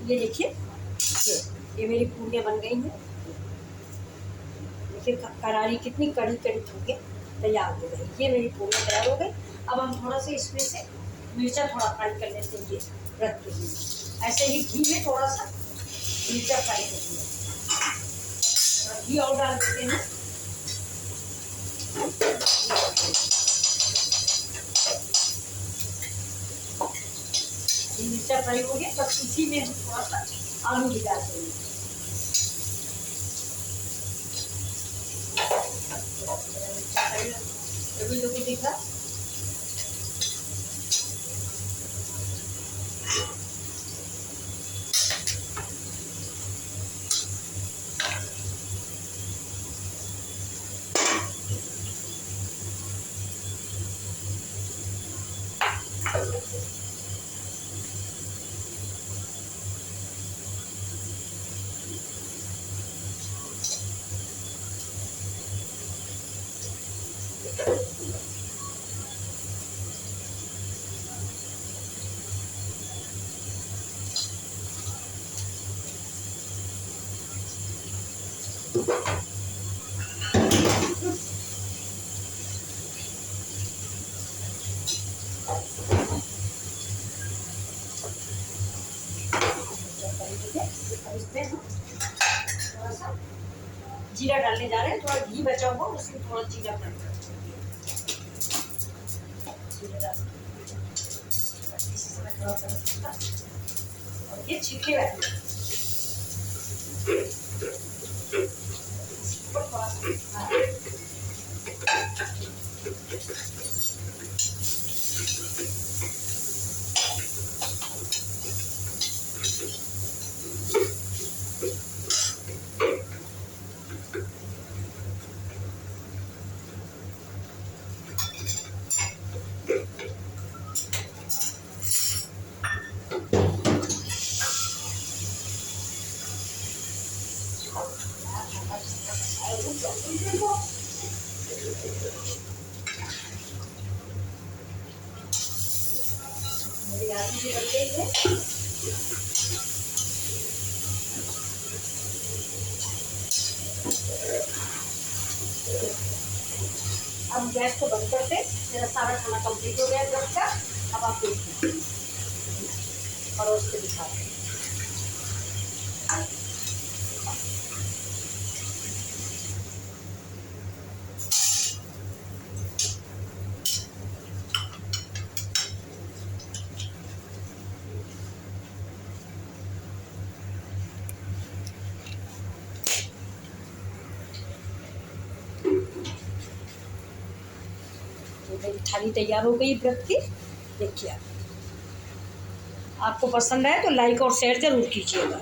ये देखिए, ये मेरी पूरियाँ बन गई हैं। देखिए करारी कितनी कड़ी कड़ी होके तैयार हो गई। ये मेरी पूरियाँ तैयार हो गई। अब हम थोड़ा सा इसमें से मिर्चा थोड़ा फ्राई कर लेते हैं। ये व्रत के लिए ऐसे ही घी में थोड़ा सा मिर्चा फ्राई कर लिया, घी और डाल देते हैं। मिर्चा फ्राई हो गया, बस इसी में हम थोड़ा सा आलू भी डाल देंगे। अभी जो कुछ दिख रहा इसमें हम थोड़ा सा जीरा डालने जा रहे हैं। थोड़ा घी बचा हुआ, उसमें थोड़ा जीरा डाल और ये छिलके बैठे मेरी आलू भी रख गई है। अब गैस को बंद करते, मेरा सारा खाना कंप्लीट हो गया व्रत का। अब आप देखिए, परोस के दिखाते हैं। मेरी थाली तैयार हो गई व्रत की। देखिए, आपको पसंद आए तो लाइक और शेयर जरूर कीजिएगा।